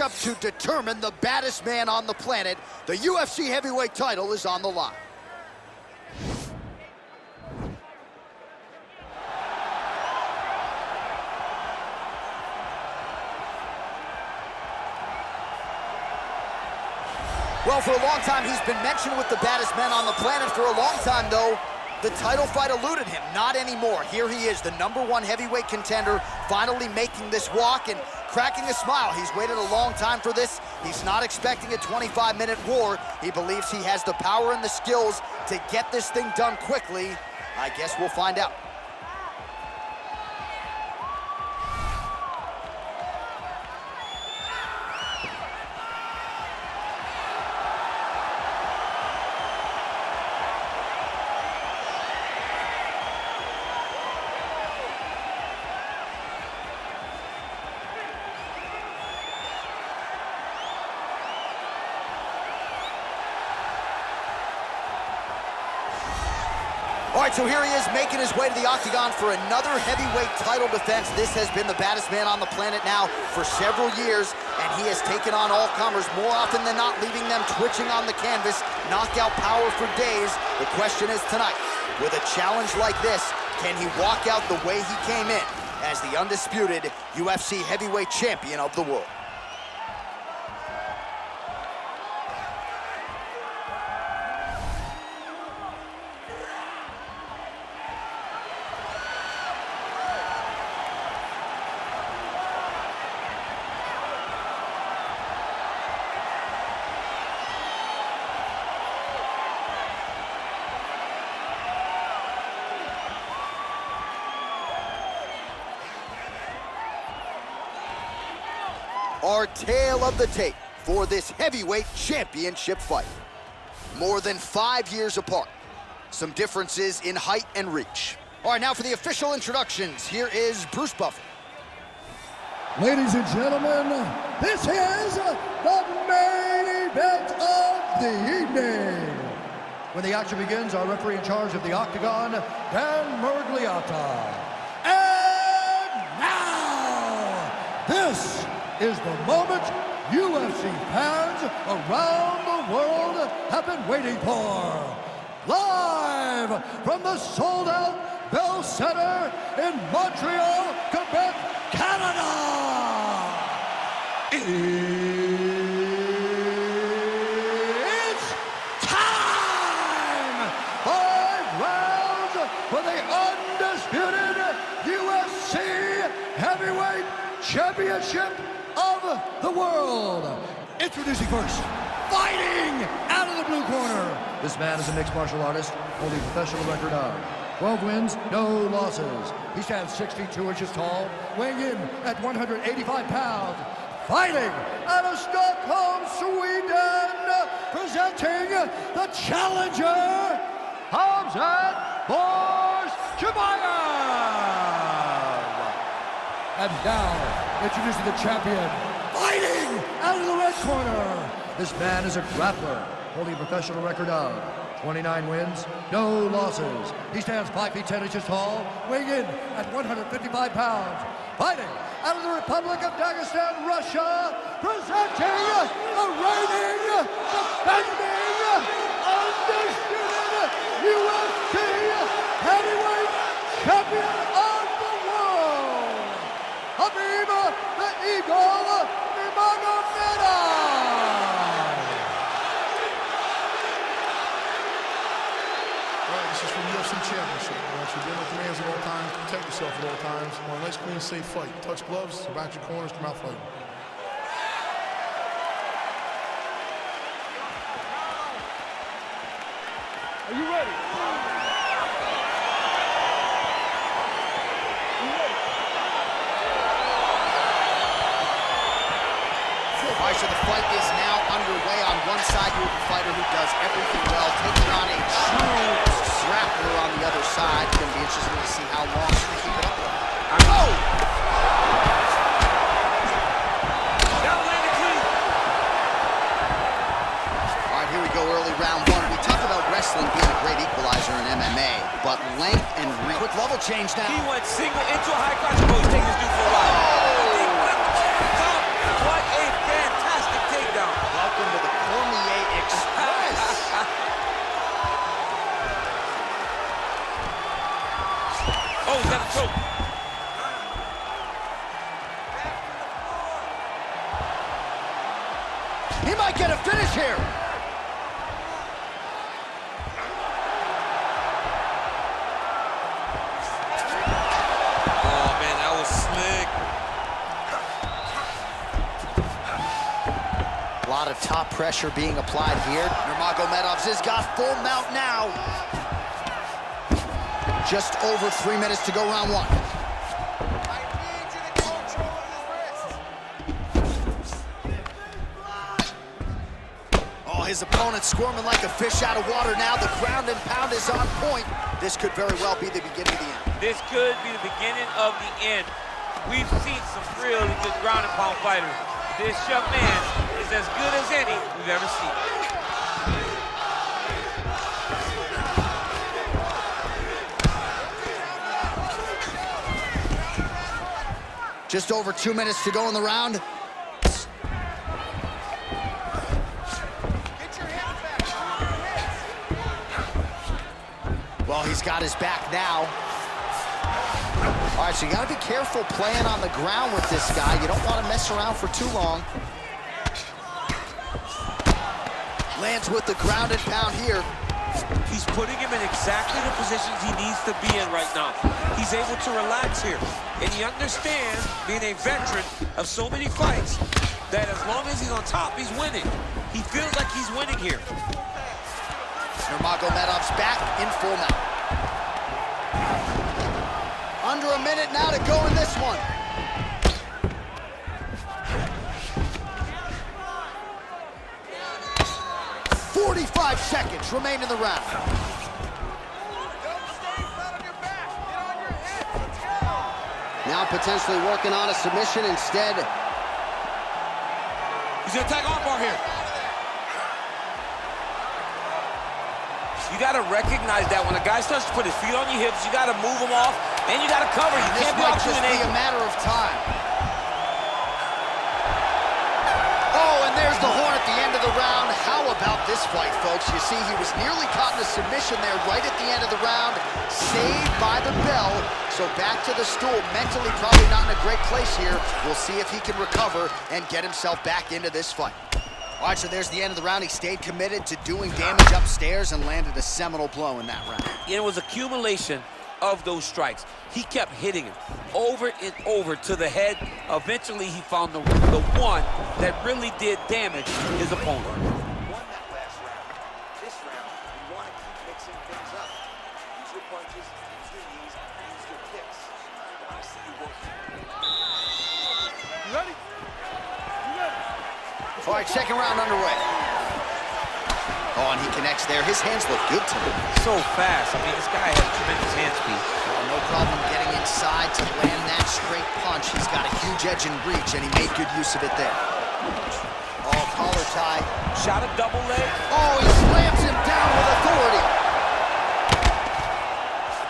Up to determine the baddest man on the planet. The UFC heavyweight title is on the line. Well, for a long time, he's been mentioned with the baddest men on the planet. For a long time, though, the title fight eluded him. Not anymore. Here he is, the #1 heavyweight contender, finally making this walk and cracking a smile. He's waited a long time for this. He's not expecting a 25-minute war. He believes he has the power and the skills to get this thing done quickly. I guess we'll find out. All right, so here he is making his way to the octagon for another heavyweight title defense. This has been the baddest man on the planet now for several years, and he has taken on all comers more often than not, leaving them twitching on the canvas, knockout power for days. The question is tonight, with a challenge like this, can he walk out the way he came in as the undisputed UFC heavyweight champion of the world? Our tale of the tape for this heavyweight championship fight. More than 5 years apart. Some differences in height and reach. All right, now for the official introductions. Here is Bruce Buffer. Ladies and gentlemen, this is the main event of the evening. When the action begins, our referee in charge of the octagon, Dan Murgliata. And now, this is the moment UFC fans around the world have been waiting for. Live from the sold-out Bell Center in Montreal, Quebec, Canada. It's time! 5 rounds for the undisputed UFC Heavyweight Championship of the world. Introducing first, fighting out of the blue corner. This man is a mixed martial artist, holding a professional record of 12 wins, no losses. He stands 6 feet 2 inches tall, weighing in at 185 pounds. Fighting out of Stockholm, Sweden, presenting the challenger, Khamzat Chimaev. And now, introducing the champion, fighting out of the red corner. This man is a grappler, holding a professional record of 29 wins, no losses. He stands 5 feet 10 inches tall, weighing in at 155 pounds. Fighting out of the Republic of Dagestan, Russia, presenting the reigning, defending, undisputed UFC heavyweight champion of the world, Khabib the Eagle Nurmagomedov. This is from UFC Championship. I want you to be with commands at all times, protect yourself at all times. I want a nice, clean, safe fight. Touch gloves, back your corners, come out fighting. Are you ready? All right, so the fight is now underway. On one side, you have a fighter who does everything well, taking on a true grappler on the other side. It's going to be interesting to see how long he can keep it up with. Oh! Now landed clean. All right, here we go, early round one. We talk about wrestling being a great equalizer in MMA, but length and reach. Quick level change now. He went single into a high crotch. He's taking his dude for a ride. What a fence. He might get a finish here. Oh, man, that was slick. A lot of top pressure being applied here. Nurmagomedov has got full mount now. Just over 3 minutes to go, round one. Oh, his opponent's squirming like a fish out of water now. The ground and pound is on point. This could very well be the beginning of the end. This could be the beginning of the end. We've seen some really good ground and pound fighters. This young man is as good as any we've ever seen. Just over 2 minutes to go in the round. Well, he's got his back now. All right, so you gotta be careful playing on the ground with this guy. You don't want to mess around for too long. Lands with the ground and pound here. He's putting him in exactly the positions he needs to be in right now. He's able to relax here. And he understands, being a veteran of so many fights, that as long as he's on top, he's winning. He feels like he's winning here. Nurmagomedov's back in full mount. Under a minute now to go in this one. "45 seconds remain in the round. Now potentially working on a submission instead. He's gonna attack armbar here. You gotta recognize that when a guy starts to put his feet on your hips, you gotta move him off, and you gotta cover. You This can't be might off to just an be angle. a matter of time. Oh, and there's the horn at the end of the round. How about this fight, folks? You see, he was nearly caught in a submission there right at the end of the round. Saved by the bell. So back to the stool. Mentally probably not in a great place here. We'll see if he can recover and get himself back into this fight. All right, so there's the end of the round. He stayed committed to doing damage upstairs and landed a seminal blow in that round. It was accumulation of those strikes. He kept hitting him over and over to the head. Eventually, he found the one that really did damage his opponent. Won that last round. This round, you want to keep mixing things up. Use your punches, use your knees, use your kicks. I want to see you work. You ready? You ready? All right, second round underway. Oh, and he connects there. His hands look good to me. So fast. I mean, this guy has tremendous hand speed. Well, no problem getting inside to land that straight punch. He's got a huge edge and reach, and he made good use of it there. Oh, collar tie. Shot a double leg. Oh, he slams him down with authority.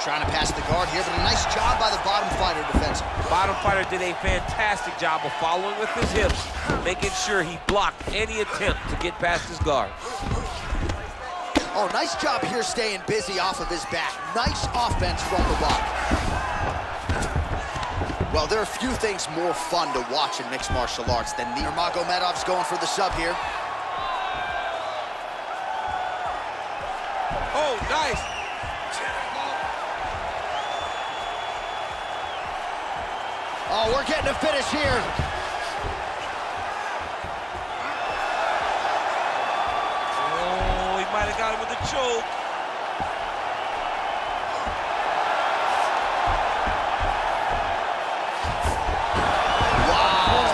Trying to pass the guard here, but a nice job by the bottom fighter defensively. Bottom fighter did a fantastic job of following with his hips, making sure he blocked any attempt to get past his guard. Oh, nice job here staying busy off of his back. Nice offense from the bottom. Well, there are few things more fun to watch in mixed martial arts than Nurmagomedov's going for the sub here. Oh, nice. Oh, we're getting a finish here. Oh, he might have got him with a choke. Wow.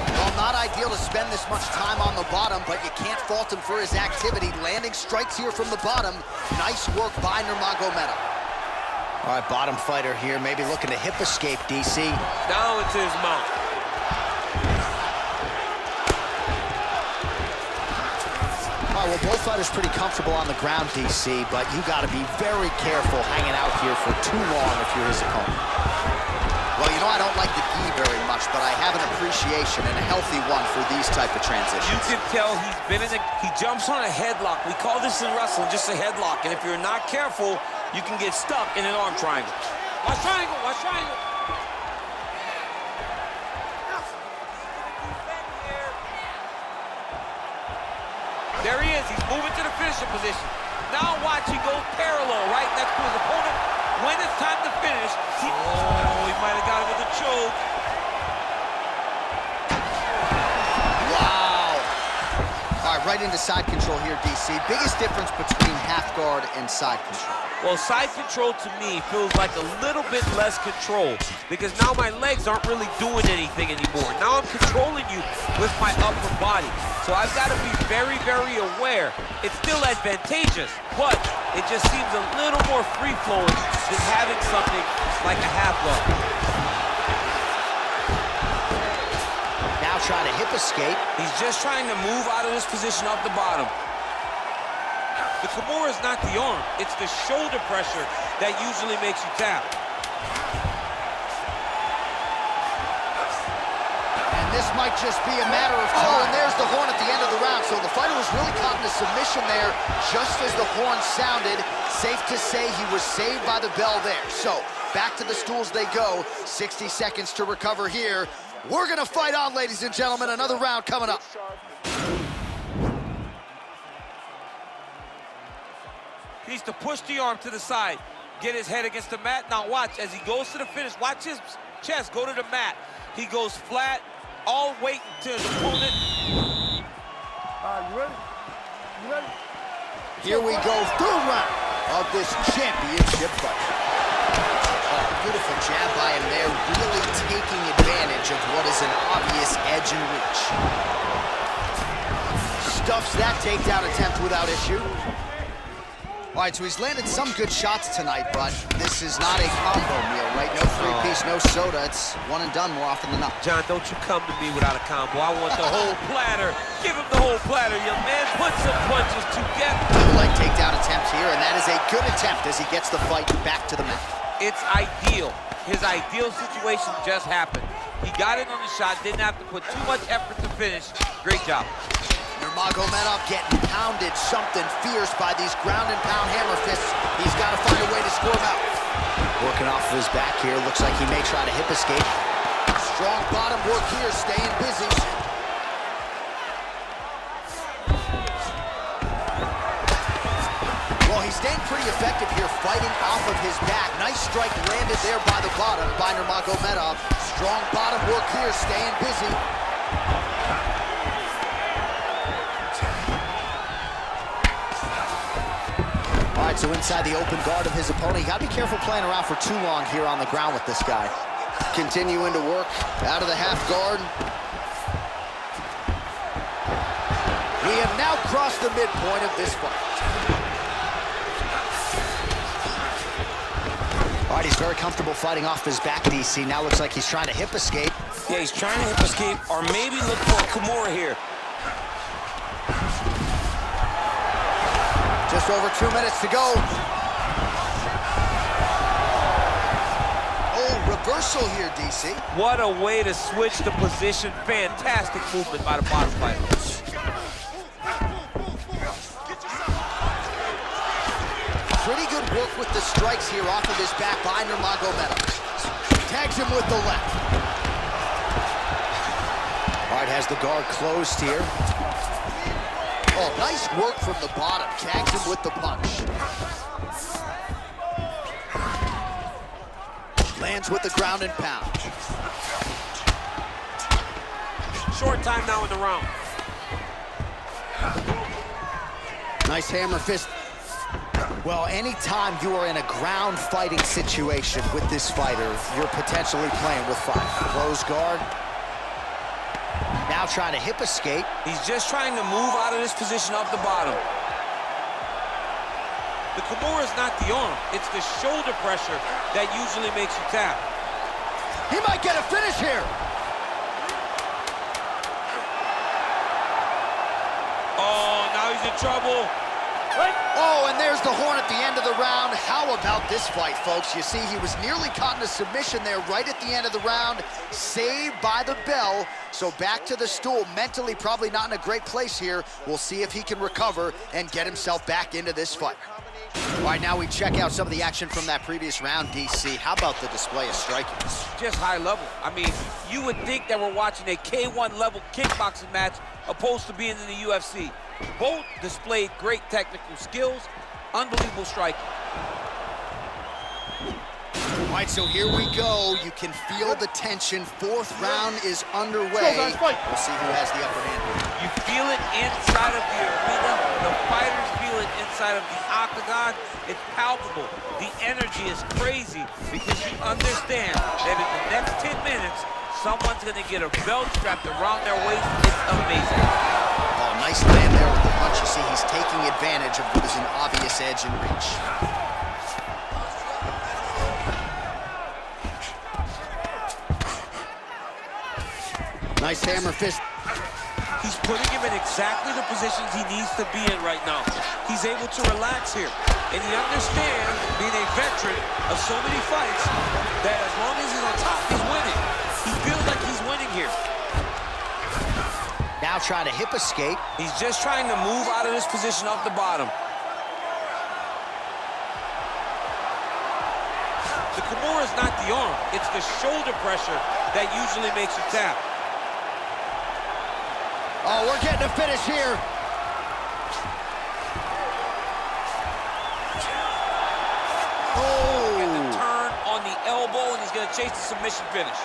Well, not ideal to spend this much time on the bottom, but you can't fault him for his activity. Landing strikes here from the bottom. Nice work by Nurmagomedov. All right, bottom fighter here, maybe looking to hip escape, DC. Down into his mouth. All right, well, both fighters pretty comfortable on the ground, DC, but you got to be very careful hanging out here for too long if you're his opponent. Well, you know, I don't like the gi very much, but I have an appreciation and a healthy one for these type of transitions. You can tell he's been in he jumps on a headlock. We call this in wrestling just a headlock, and if you're not careful, you can get stuck in an arm triangle. Watch triangle, watch triangle. There he is. He's moving to the finishing position. Now watch, he goes parallel right next to his opponent. When it's time to finish, he might have got it with a choke. Wow. All right, right into side control here, DC. Biggest difference between half guard and side control? Well, side control to me feels like a little bit less control because now my legs aren't really doing anything anymore. Now I'm controlling you with my upper body. So I've got to be very, very aware. It's still advantageous, but it just seems a little more free-flowing than having something like a half guard. Now trying to hip escape. He's just trying to move out of this position off the bottom. The Kimura is not the arm, it's the shoulder pressure that usually makes you tap. And this might just be a matter of time. Oh, and there's the horn at the end of the round. So the fighter was really caught in a submission there just as the horn sounded. Safe to say he was saved by the bell there. So back to the stools they go. 60 seconds to recover here. We're gonna fight on, ladies and gentlemen. Another round coming up. He needs to push the arm to the side, get his head against the mat. Now watch, as he goes to the finish, watch his chest go to the mat. He goes flat, all waiting to his opponent. You ready? You ready? Here we go, third round of this championship fight. Oh, beautiful jab by him there, really taking advantage of what is an obvious edge and reach. Stuffs that takedown attempt without issue. All right, so he's landed some good shots tonight, but this is not a combo meal, right? No three-piece, no soda. It's one and done more often than not. John, don't you come to me without a combo. I want the whole platter. Give him the whole platter, young man. Put some punches together. Leg takedown attempt here, and that is a good attempt as he gets the fight back to the mat. It's ideal. His ideal situation just happened. He got in on the shot, didn't have to put too much effort to finish. Great job. Nurmagomedov getting pounded something fierce by these ground and pound hammer fists. He's got to find a way to score him out. Working off of his back here. Looks like he may try to hip escape. Strong bottom work here, staying busy. Well, he's staying pretty effective here, fighting off of his back. Nice strike landed there by the bottom by Nurmagomedov. Strong bottom work here, staying busy. All right, so inside the open guard of his opponent. You gotta be careful playing around for too long here on the ground with this guy. Continuing to work out of the half guard. We have now crossed the midpoint of this fight. All right, he's very comfortable fighting off his back, DC. Now looks like he's trying to hip escape. Yeah, he's trying to hip escape or maybe look for a Kimura here. Just over 2 minutes to go. Oh, reversal here, DC. What a way to switch the position. Fantastic movement by the bottom fighter. Pretty good work with the strikes here off of his back by Nurmagomedov. Tags him with the left. All right, has the guard closed here. Oh, nice work from the bottom. Tags him with the punch. Lands with the ground and pound. Short time now in the round. Nice hammer fist. Well, anytime you are in a ground fighting situation with this fighter, you're potentially playing with fire. Close guard. Now trying to hip escape. He's just trying to move out of this position off the bottom. The Kimura is not the arm, it's the shoulder pressure that usually makes you tap. He might get a finish here. Oh, now he's in trouble. Oh, and there's the horn at the end of the round. How about this fight, folks? You see, he was nearly caught in a submission there right at the end of the round. Saved by the bell. So back to the stool. Mentally probably not in a great place here. We'll see if he can recover and get himself back into this fight. All right, now we check out some of the action from that previous round, DC. How about the display of striking? Just high level. I mean, you would think that we're watching a K1 level kickboxing match opposed to being in the UFC. Both displayed great technical skills, unbelievable striking. All right, so here we go. You can feel the tension. Fourth round is underway. We'll see who has the upper hand. You feel it inside of the arena. The fighters feel it inside of the octagon. It's palpable. The energy is crazy because you understand that in the next 10 minutes, someone's going to get a belt strapped around their waist. It's amazing. Oh, nice land there with the punch. You see, he's taking advantage of what is an obvious edge and reach. Nice hammer fist. He's putting him in exactly the positions he needs to be in right now. He's able to relax here. And he understands, being a veteran of so many fights, that as long as he's on top, he's winning. He feels like he's winning here. Now trying to hip escape. He's just trying to move out of this position off the bottom. The Kimura is not the arm. It's the shoulder pressure that usually makes you tap. Oh, we're getting a finish here. Oh! Get the turn on the elbow, and he's going to chase the submission finish.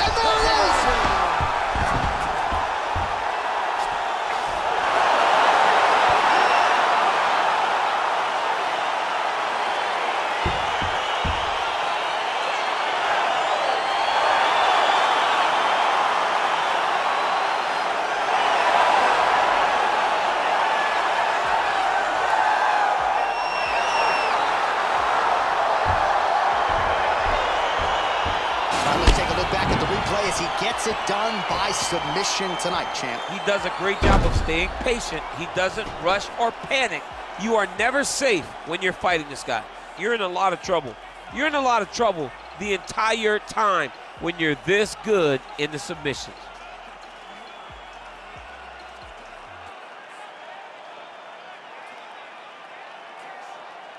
And there it is! As he gets it done by submission tonight, champ. He does a great job of staying patient. He doesn't rush or panic. You are never safe when you're fighting this guy. You're in a lot of trouble. You're in a lot of trouble the entire time when you're this good in the submissions.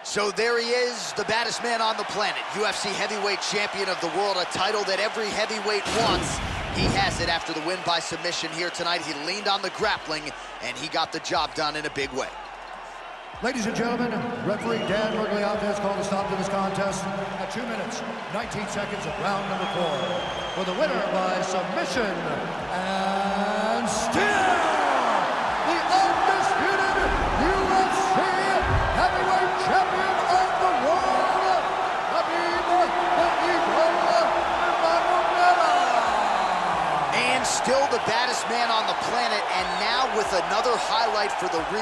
So there he is, the baddest man on the planet, UFC heavyweight champion of the world, a title that every heavyweight wants. He has it after the win by submission here tonight. He leaned on the grappling, and he got the job done in a big way. Ladies and gentlemen, referee Dan Mergliante has called a stop to this contest at 2 minutes, 19 seconds of round number 4. For the winner by submission, and still the undisputed UFC heavyweight champion of the world, Khabib Nurmagomedov. And still the baddest man on the planet, and now with another highlight for the real